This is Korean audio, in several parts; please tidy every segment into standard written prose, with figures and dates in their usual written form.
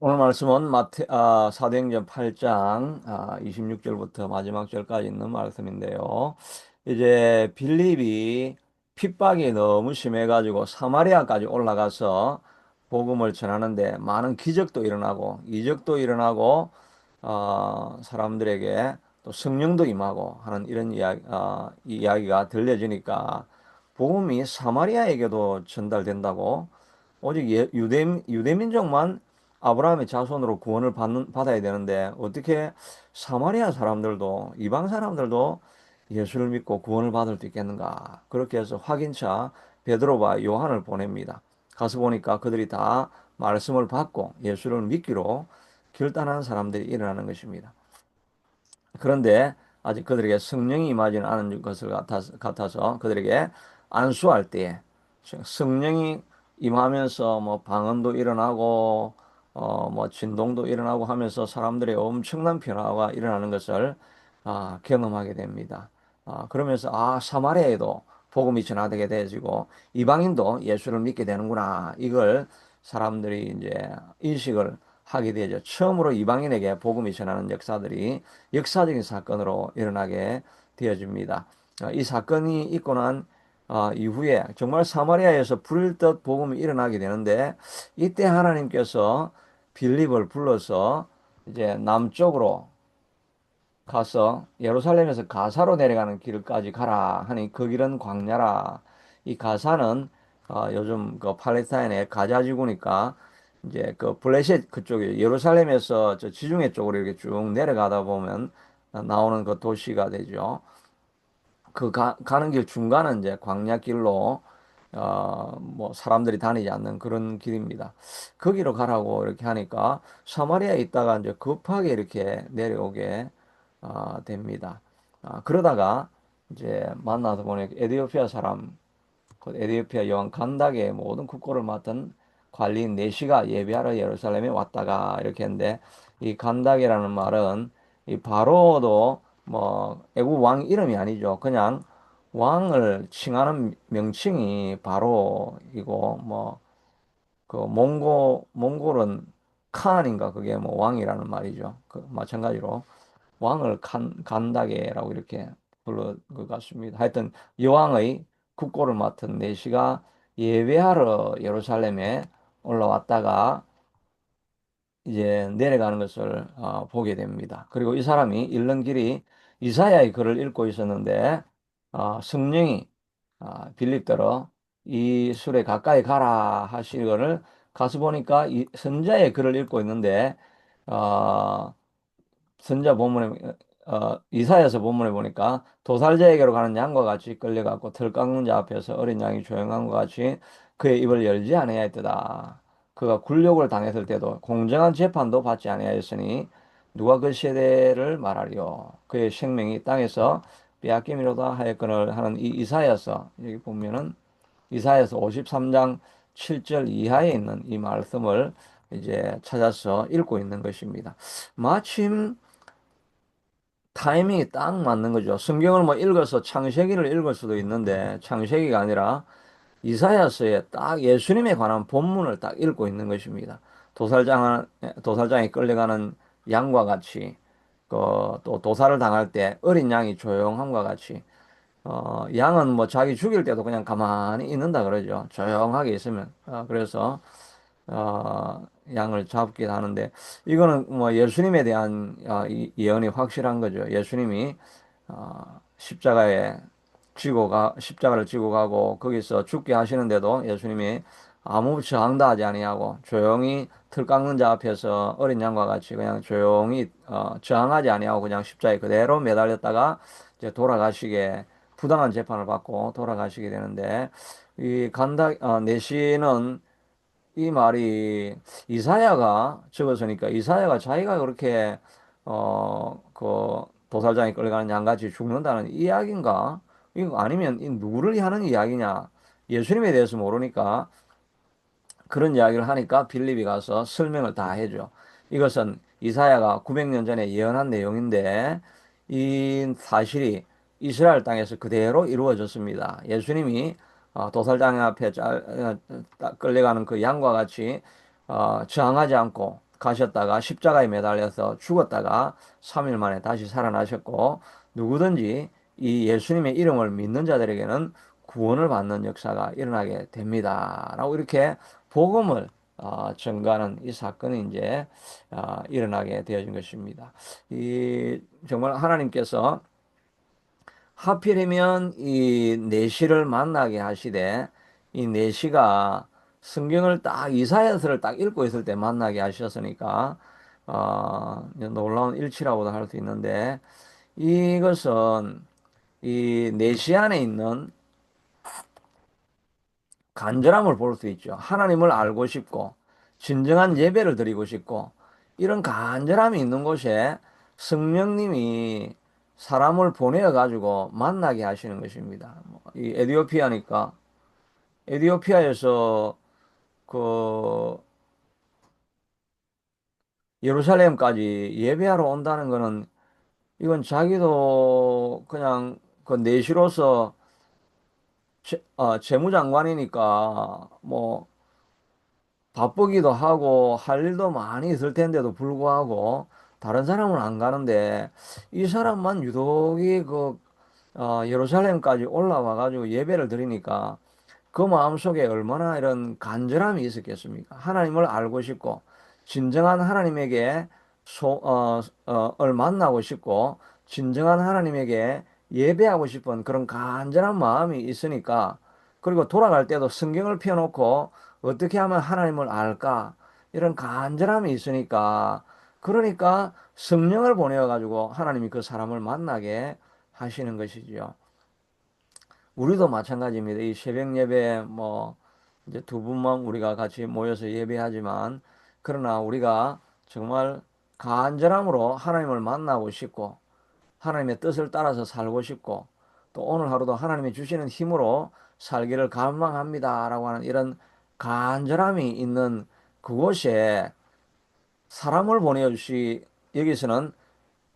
오늘 말씀은 사도행전 8장 26절부터 마지막 절까지 있는 말씀인데요. 이제 빌립이 핍박이 너무 심해가지고 사마리아까지 올라가서 복음을 전하는데 많은 기적도 일어나고 이적도 일어나고 사람들에게 또 성령도 임하고 하는 이런 이야기가 들려지니까 복음이 사마리아에게도 전달된다고 오직 유대민족만 아브라함의 자손으로 구원을 받아야 되는데 어떻게 사마리아 사람들도 이방 사람들도 예수를 믿고 구원을 받을 수 있겠는가? 그렇게 해서 확인차 베드로와 요한을 보냅니다. 가서 보니까 그들이 다 말씀을 받고 예수를 믿기로 결단한 사람들이 일어나는 것입니다. 그런데 아직 그들에게 성령이 임하지는 않은 것을 같아서 그들에게 안수할 때에 성령이 임하면서 뭐 방언도 일어나고 뭐 진동도 일어나고 하면서 사람들의 엄청난 변화가 일어나는 것을 경험하게 됩니다. 그러면서 사마리아에도 복음이 전하게 되어지고 이방인도 예수를 믿게 되는구나. 이걸 사람들이 이제 인식을 하게 되죠. 처음으로 이방인에게 복음이 전하는 역사적인 사건으로 일어나게 되어집니다. 이 사건이 있고 난 이후에 정말 사마리아에서 불일듯 복음이 일어나게 되는데 이때 하나님께서 빌립을 불러서 이제 남쪽으로 가서 예루살렘에서 가사로 내려가는 길까지 가라 하니 그 길은 광야라. 이 가사는 요즘 그 팔레스타인의 가자 지구니까 이제 그 블레셋 그쪽에 예루살렘에서 저 지중해 쪽으로 이렇게 쭉 내려가다 보면 나오는 그 도시가 되죠. 가는 길 중간은 이제 광야길로 뭐 사람들이 다니지 않는 그런 길입니다. 거기로 가라고 이렇게 하니까 사마리아에 있다가 이제 급하게 이렇게 내려오게 됩니다. 그러다가 이제 만나서 보니 에디오피아 사람, 그 에디오피아 여왕 간닥의 모든 국고를 맡은 관리인 네시가 예배하러 예루살렘에 왔다가 이렇게 했는데 이 간닥이라는 말은 이 바로도 뭐 애국 왕 이름이 아니죠. 그냥 왕을 칭하는 명칭이 바로이고 뭐 그 몽골은 칸인가 그게 뭐 왕이라는 말이죠. 그 마찬가지로 왕을 간다게라고 이렇게 부른 것 같습니다. 하여튼 여왕의 국고를 맡은 내시가 예배하러 예루살렘에 올라왔다가 이제 내려가는 것을 보게 됩니다. 그리고 이 사람이 읽는 길이 이사야의 글을 읽고 있었는데 성령이 빌립더러 이 술에 가까이 가라 하시거를 가서 보니까 이 선자의 글을 읽고 있는데 어, 선자 본문에 이사야서 본문에 보니까 도살자에게로 가는 양과 같이 끌려갔고 털 깎는 자 앞에서 어린 양이 조용한 것 같이 그의 입을 열지 아니하였다. 그가 굴욕을 당했을 때도 공정한 재판도 받지 아니하였으니 누가 그 세대를 말하리요. 그의 생명이 땅에서 빼앗김이로다 하였거늘 하는 이 이사야서 여기 보면은 이사야서 53장 7절 이하에 있는 이 말씀을 이제 찾아서 읽고 있는 것입니다. 마침 타이밍이 딱 맞는 거죠. 성경을 뭐 읽어서 창세기를 읽을 수도 있는데 창세기가 아니라 이사야서에 딱 예수님에 관한 본문을 딱 읽고 있는 것입니다. 도살장에 끌려가는 양과 같이 또 도살을 당할 때 어린 양이 조용함과 같이 양은 뭐 자기 죽일 때도 그냥 가만히 있는다 그러죠. 조용하게 있으면. 그래서 양을 잡긴 하는데 이거는 뭐 예수님에 대한 이 예언이 확실한 거죠. 예수님이 십자가를 지고 가고 거기서 죽게 하시는데도 예수님이 아무 저항도 하지 아니하고 조용히 틀 깎는 자 앞에서 어린 양과 같이 그냥 조용히 저항하지 아니하고 그냥 십자가에 그대로 매달렸다가 이제 돌아가시게 부당한 재판을 받고 돌아가시게 되는데 이 내시는 이 말이 이사야가 적었으니까 이사야가 자기가 그렇게 그 도살장에 끌려가는 양같이 죽는다는 이야기인가? 이거 아니면 이 누구를 하는 이야기냐? 예수님에 대해서 모르니까 그런 이야기를 하니까 빌립이 가서 설명을 다 해줘. 이것은 이사야가 900년 전에 예언한 내용인데 이 사실이 이스라엘 땅에서 그대로 이루어졌습니다. 예수님이 도살장 앞에 끌려가는 그 양과 같이 저항하지 않고 가셨다가 십자가에 매달려서 죽었다가 3일 만에 다시 살아나셨고, 누구든지 이 예수님의 이름을 믿는 자들에게는 구원을 받는 역사가 일어나게 됩니다. 라고 이렇게 복음을 전가하는 이 사건이 이제 일어나게 되어진 것입니다. 이 정말 하나님께서 하필이면 이 내시를 만나게 하시되, 이 내시가 성경을 딱 이사야서를 딱 읽고 있을 때 만나게 하셨으니까 놀라운 일치라고도 할 수 있는데, 이것은 이 내시 안에 있는 간절함을 볼 수 있죠. 하나님을 알고 싶고 진정한 예배를 드리고 싶고 이런 간절함이 있는 곳에 성령님이 사람을 보내어 가지고 만나게 하시는 것입니다. 이 에디오피아니까 에디오피아에서 그 예루살렘까지 예배하러 온다는 거는, 이건 자기도 그냥 그 내시로서 재무장관이니까 뭐 바쁘기도 하고 할 일도 많이 있을 텐데도 불구하고 다른 사람은 안 가는데, 이 사람만 유독이 예루살렘까지 올라와 가지고 예배를 드리니까 그 마음속에 얼마나 이런 간절함이 있었겠습니까? 하나님을 알고 싶고 진정한 하나님에게 을 만나고 싶고 진정한 하나님에게 예배하고 싶은 그런 간절한 마음이 있으니까, 그리고 돌아갈 때도 성경을 펴놓고 어떻게 하면 하나님을 알까 이런 간절함이 있으니까, 그러니까 성령을 보내어 가지고 하나님이 그 사람을 만나게 하시는 것이지요. 우리도 마찬가지입니다. 이 새벽 예배 뭐 이제 두 분만 우리가 같이 모여서 예배하지만, 그러나 우리가 정말 간절함으로 하나님을 만나고 싶고 하나님의 뜻을 따라서 살고 싶고 또 오늘 하루도 하나님이 주시는 힘으로 살기를 갈망합니다라고 하는 이런 간절함이 있는 그곳에 사람을 보내주시, 여기서는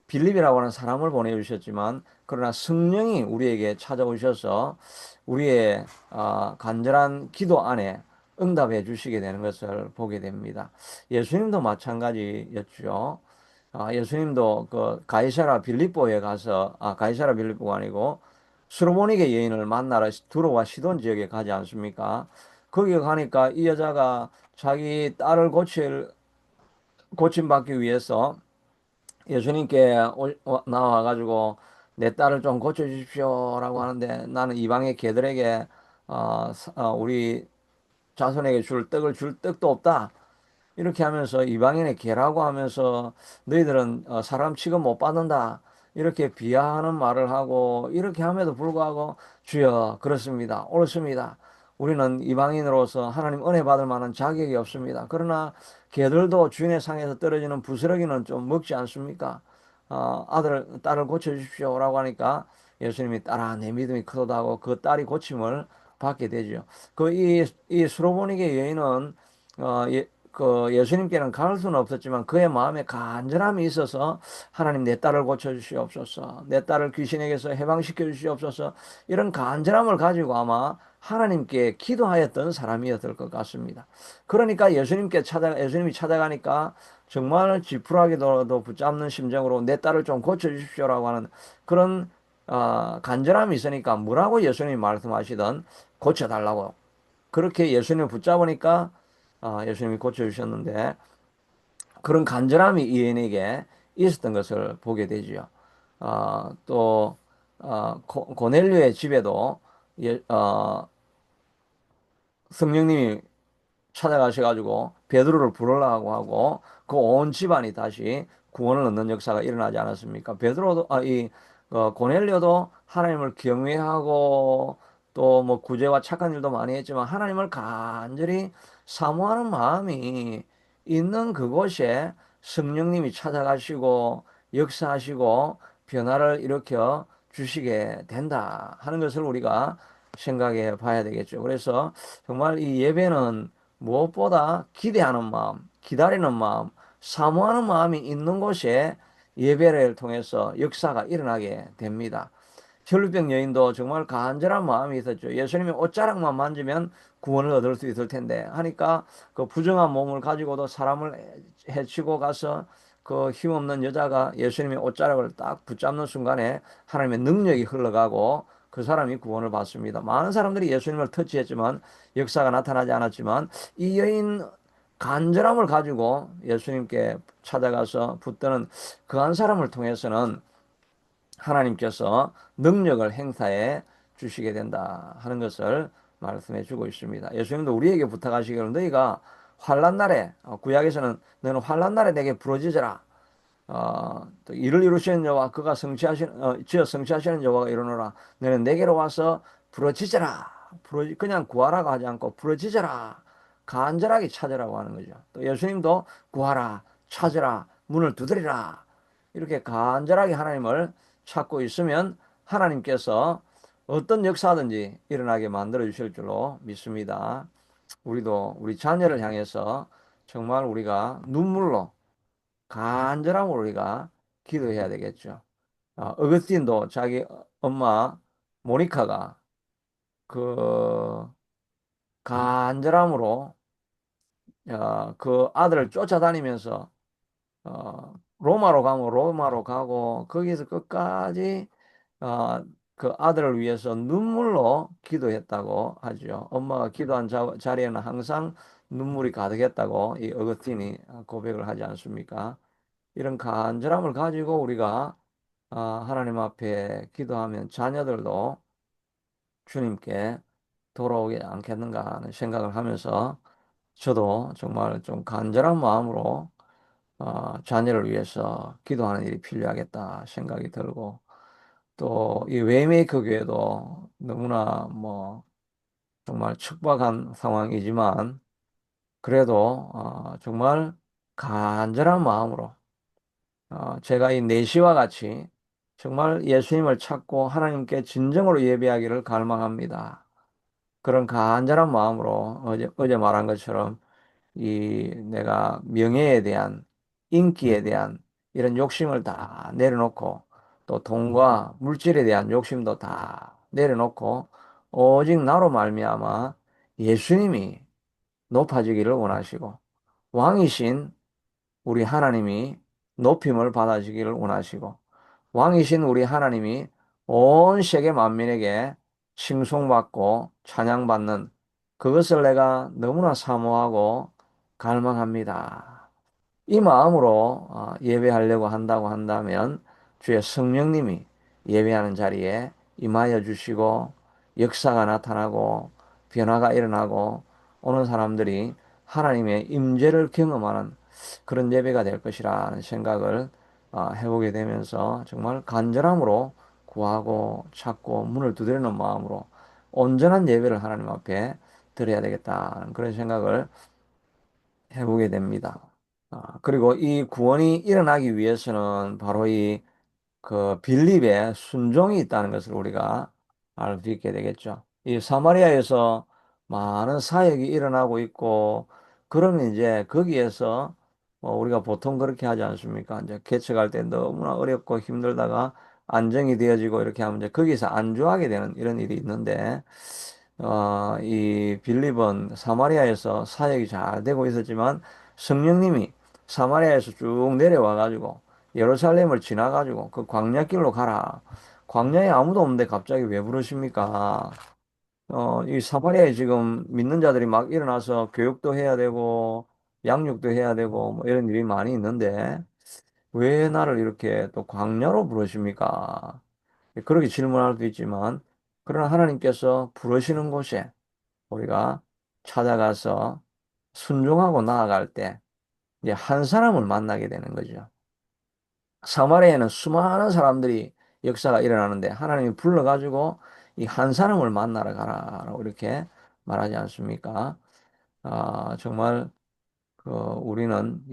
빌립이라고 하는 사람을 보내주셨지만, 그러나 성령이 우리에게 찾아오셔서 우리의 간절한 기도 안에 응답해 주시게 되는 것을 보게 됩니다. 예수님도 마찬가지였죠. 예수님도 그 가이사라 빌립보에 가서, 가이사라 빌립보가 아니고 수르보니게 여인을 만나러 두로와 시돈 지역에 가지 않습니까? 거기 가니까 이 여자가 자기 딸을 고침받기 위해서 예수님께 나와가지고 내 딸을 좀 고쳐주십시오라고 하는데, 나는 이방의 개들에게 우리 자손에게 줄 떡을 줄 떡도 없다. 이렇게 하면서 이방인의 개라고 하면서 너희들은 사람 취급 못 받는다. 이렇게 비하하는 말을 하고, 이렇게 함에도 불구하고 주여 그렇습니다. 옳습니다. 우리는 이방인으로서 하나님 은혜 받을 만한 자격이 없습니다. 그러나 개들도 주인의 상에서 떨어지는 부스러기는 좀 먹지 않습니까? 딸을 고쳐주십시오라고 하니까 예수님이 딸아 내 믿음이 크도다 하고 그 딸이 고침을 받게 되죠. 이 수로보니게 여인은 그 예수님께는 갈 수는 없었지만 그의 마음에 간절함이 있어서 하나님 내 딸을 고쳐주시옵소서, 내 딸을 귀신에게서 해방시켜 주시옵소서, 이런 간절함을 가지고 아마 하나님께 기도하였던 사람이었을 것 같습니다. 그러니까 예수님이 찾아가니까 정말 지푸라기도 붙잡는 심정으로 내 딸을 좀 고쳐주십시오라고 하는 그런 간절함이 있으니까 뭐라고 예수님이 말씀하시던 고쳐달라고, 그렇게 예수님을 붙잡으니까 예수님이 고쳐주셨는데, 그런 간절함이 이 여인에게 있었던 것을 보게 되지요. 또 고넬료의 집에도 성령님이 찾아가셔가지고 베드로를 부르라고 하고 그 온 집안이 다시 구원을 얻는 역사가 일어나지 않았습니까? 베드로도 고넬료도 하나님을 경외하고 또 뭐 구제와 착한 일도 많이 했지만 하나님을 간절히 사모하는 마음이 있는 그곳에 성령님이 찾아가시고 역사하시고 변화를 일으켜 주시게 된다 하는 것을 우리가 생각해 봐야 되겠죠. 그래서 정말 이 예배는 무엇보다 기대하는 마음, 기다리는 마음, 사모하는 마음이 있는 곳에 예배를 통해서 역사가 일어나게 됩니다. 혈루병 여인도 정말 간절한 마음이 있었죠. 예수님이 옷자락만 만지면 구원을 얻을 수 있을 텐데 하니까 그 부정한 몸을 가지고도 사람을 해치고 가서 그 힘없는 여자가 예수님의 옷자락을 딱 붙잡는 순간에 하나님의 능력이 흘러가고 그 사람이 구원을 받습니다. 많은 사람들이 예수님을 터치했지만 역사가 나타나지 않았지만 이 여인 간절함을 가지고 예수님께 찾아가서 붙드는 그 한 사람을 통해서는 하나님께서 능력을 행사해 주시게 된다 하는 것을 말씀해 주고 있습니다. 예수님도 우리에게 부탁하시기를 너희가 환난 날에 구약에서는 너는 환난 날에 내게 부르짖으라. 또 이를 이루시는 여호와 그가 지어 성취하시는 여호와가 이르노라. 너는 내게로 와서 부르짖으라. 그냥 구하라고 하지 않고 부르짖으라. 간절하게 찾으라고 하는 거죠. 또 예수님도 구하라, 찾으라, 문을 두드리라. 이렇게 간절하게 하나님을 찾고 있으면 하나님께서 어떤 역사든지 일어나게 만들어 주실 줄로 믿습니다. 우리도 우리 자녀를 향해서 정말 우리가 눈물로 간절함으로 우리가 기도해야 되겠죠. 어거스틴도 자기 엄마 모니카가 그 간절함으로 그 아들을 쫓아다니면서 로마로 가면 로마로 가고 거기서 끝까지 어, 그 아들을 위해서 눈물로 기도했다고 하죠. 엄마가 기도한 자리에는 항상 눈물이 가득했다고 이 어거스틴이 고백을 하지 않습니까? 이런 간절함을 가지고 우리가 하나님 앞에 기도하면 자녀들도 주님께 돌아오지 않겠는가 하는 생각을 하면서 저도 정말 좀 간절한 마음으로 자녀를 위해서 기도하는 일이 필요하겠다 생각이 들고 또 이 웨이메이커 교회도 너무나 뭐 정말 척박한 상황이지만 그래도 정말 간절한 마음으로 제가 이 내시와 같이 정말 예수님을 찾고 하나님께 진정으로 예배하기를 갈망합니다. 그런 간절한 마음으로 어제 말한 것처럼 이 내가 명예에 대한 인기에 대한 이런 욕심을 다 내려놓고 또 돈과 물질에 대한 욕심도 다 내려놓고 오직 나로 말미암아 예수님이 높아지기를 원하시고 왕이신 우리 하나님이 높임을 받아주기를 원하시고 왕이신 우리 하나님이 온 세계 만민에게 칭송받고 찬양받는 그것을 내가 너무나 사모하고 갈망합니다. 이 마음으로 예배하려고 한다고 한다면 주의 성령님이 예배하는 자리에 임하여 주시고 역사가 나타나고 변화가 일어나고 오는 사람들이 하나님의 임재를 경험하는 그런 예배가 될 것이라는 생각을 해보게 되면서 정말 간절함으로 구하고 찾고 문을 두드리는 마음으로 온전한 예배를 하나님 앞에 드려야 되겠다는 그런 생각을 해보게 됩니다. 그리고 이 구원이 일어나기 위해서는 바로 이 그 빌립의 순종이 있다는 것을 우리가 알 수 있게 되겠죠. 이 사마리아에서 많은 사역이 일어나고 있고, 그러면 이제 거기에서 우리가 보통 그렇게 하지 않습니까? 이제 개척할 때 너무나 어렵고 힘들다가 안정이 되어지고 이렇게 하면 이제 거기서 안주하게 되는 이런 일이 있는데, 이 빌립은 사마리아에서 사역이 잘 되고 있었지만 성령님이 사마리아에서 쭉 내려와 가지고 예루살렘을 지나 가지고 그 광야길로 가라. 광야에 아무도 없는데 갑자기 왜 부르십니까? 이 사마리아에 지금 믿는 자들이 막 일어나서 교육도 해야 되고 양육도 해야 되고 뭐 이런 일이 많이 있는데 왜 나를 이렇게 또 광야로 부르십니까? 그렇게 질문할 수도 있지만 그러나 하나님께서 부르시는 곳에 우리가 찾아가서 순종하고 나아갈 때 이제 한 사람을 만나게 되는 거죠. 사마리아에는 수많은 사람들이 역사가 일어나는데 하나님이 불러가지고 이 한 사람을 만나러 가라라고 이렇게 말하지 않습니까? 정말 그 우리는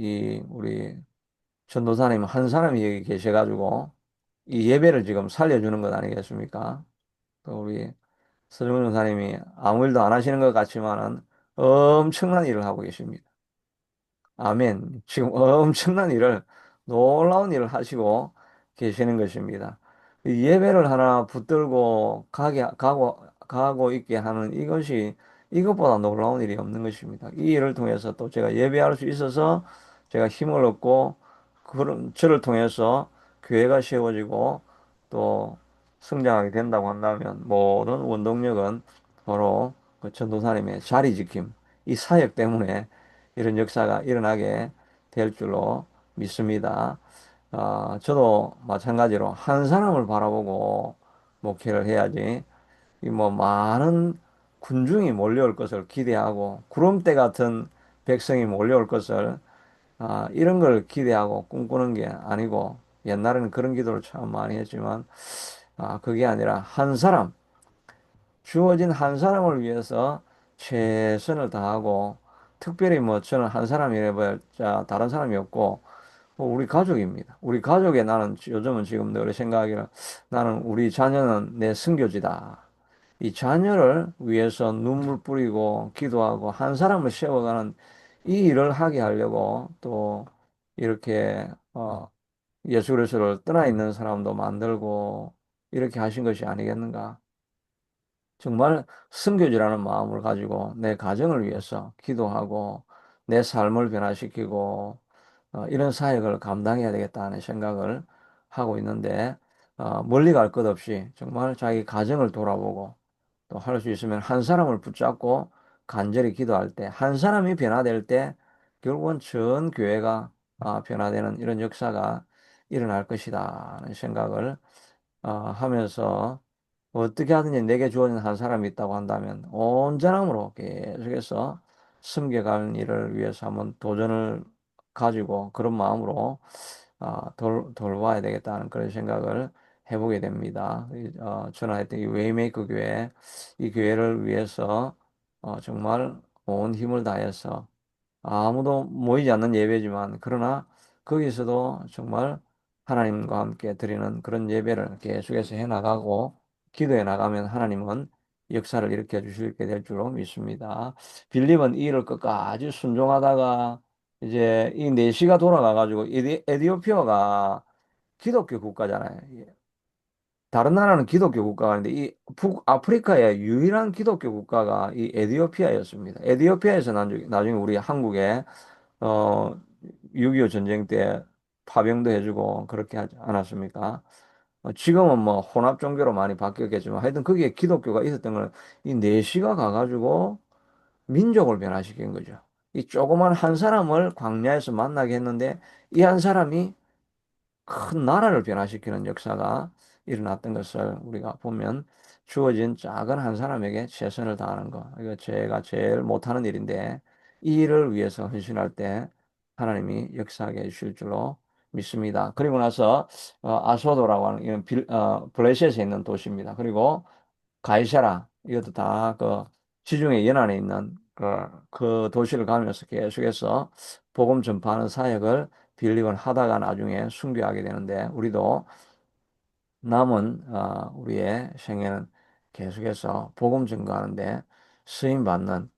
우리 전도사님 한 사람이 여기 계셔가지고 이 예배를 지금 살려주는 것 아니겠습니까? 또 우리 서정훈 전사님이 아무 일도 안 하시는 것 같지만은 엄청난 일을 하고 계십니다. 아멘. 지금 엄청난 일을, 놀라운 일을 하시고 계시는 것입니다. 이 예배를 하나 붙들고 가고 있게 하는 이것이 이것보다 놀라운 일이 없는 것입니다. 이 일을 통해서 또 제가 예배할 수 있어서 제가 힘을 얻고 그런 저를 통해서 교회가 세워지고 또 성장하게 된다고 한다면 모든 원동력은 바로 그 전도사님의 자리 지킴, 이 사역 때문에 이런 역사가 일어나게 될 줄로 믿습니다. 저도 마찬가지로 한 사람을 바라보고 목회를 해야지, 이 뭐 많은 군중이 몰려올 것을 기대하고, 구름대 같은 백성이 몰려올 것을, 이런 걸 기대하고 꿈꾸는 게 아니고, 옛날에는 그런 기도를 참 많이 했지만, 그게 아니라 한 사람, 주어진 한 사람을 위해서 최선을 다하고, 특별히 뭐 저는 한 사람이래봐야 다른 사람이 없고, 우리 가족입니다. 우리 가족에 나는 요즘은 지금 늘 생각하기는 나는 우리 자녀는 내 승교지다. 이 자녀를 위해서 눈물 뿌리고 기도하고 한 사람을 세워가는 이 일을 하게 하려고 또 이렇게 예수 그리스도를 떠나 있는 사람도 만들고 이렇게 하신 것이 아니겠는가? 정말 순교지라는 마음을 가지고 내 가정을 위해서 기도하고 내 삶을 변화시키고 이런 사역을 감당해야 되겠다는 생각을 하고 있는데 멀리 갈 것 없이 정말 자기 가정을 돌아보고 또 할 수 있으면 한 사람을 붙잡고 간절히 기도할 때 한 사람이 변화될 때 결국은 전 교회가 변화되는 이런 역사가 일어날 것이다 하는 생각을 하면서 어떻게 하든지 내게 주어진 한 사람이 있다고 한다면 온전함으로 계속해서 섬겨가는 일을 위해서 한번 도전을 가지고 그런 마음으로 돌봐야 되겠다는 그런 생각을 해보게 됩니다. 전화했던 이 웨이메이커 교회, 이 교회를 위해서 정말 온 힘을 다해서 아무도 모이지 않는 예배지만 그러나 거기서도 정말 하나님과 함께 드리는 그런 예배를 계속해서 해나가고 기도해 나가면 하나님은 역사를 일으켜 주시게 될 줄로 믿습니다. 빌립은 이 일을 끝까지 순종하다가 이제 이 내시가 돌아가가지고 에디오피아가 기독교 국가잖아요. 다른 나라는 기독교 국가가 아닌데 이 북아프리카의 유일한 기독교 국가가 이 에디오피아였습니다. 에디오피아에서 나중에 우리 한국에 어, 6.25 전쟁 때 파병도 해주고 그렇게 하지 않았습니까? 지금은 뭐 혼합 종교로 많이 바뀌었겠지만 하여튼 거기에 기독교가 있었던 걸 이 내시가 가가지고 민족을 변화시킨 거죠. 이 조그만 한 사람을 광야에서 만나게 했는데 이 한 사람이 큰 나라를 변화시키는 역사가 일어났던 것을 우리가 보면 주어진 작은 한 사람에게 최선을 다하는 것. 이거 제가 제일 못하는 일인데 이 일을 위해서 헌신할 때 하나님이 역사하게 해주실 줄로 믿습니다. 그리고 나서 아소도라고 하는 이런 블레셋에 있는 도시입니다. 그리고 가이사라 이것도 다 그 지중해 연안에 있는 그 도시를 가면서 계속해서 복음 전파하는 사역을 빌립은 하다가 나중에 순교하게 되는데 우리도 남은 우리의 생애는 계속해서 복음 전가하는데 쓰임 받는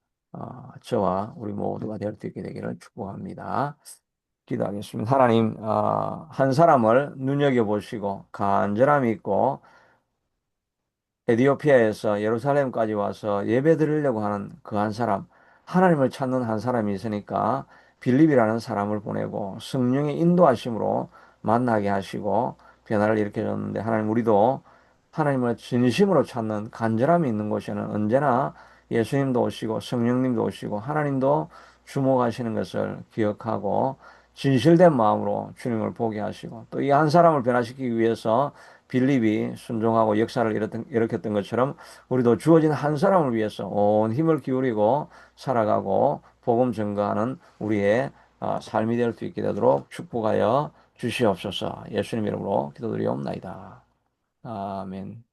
저와 우리 모두가 될 수 있게 되기를 축복합니다. 기도하겠습니다. 하나님, 한 사람을 눈여겨보시고 간절함이 있고 에디오피아에서 예루살렘까지 와서 예배 드리려고 하는 그 한 사람, 하나님을 찾는 한 사람이 있으니까 빌립이라는 사람을 보내고 성령의 인도하심으로 만나게 하시고 변화를 일으켜 줬는데 하나님 우리도 하나님을 진심으로 찾는 간절함이 있는 곳에는 언제나 예수님도 오시고 성령님도 오시고 하나님도 주목하시는 것을 기억하고 진실된 마음으로 주님을 보게 하시고 또 이 한 사람을 변화시키기 위해서 빌립이 순종하고 역사를 일으켰던 것처럼 우리도 주어진 한 사람을 위해서 온 힘을 기울이고 살아가고 복음 전가하는 우리의 삶이 될 수 있게 되도록 축복하여 주시옵소서. 예수님 이름으로 기도드리옵나이다. 아멘.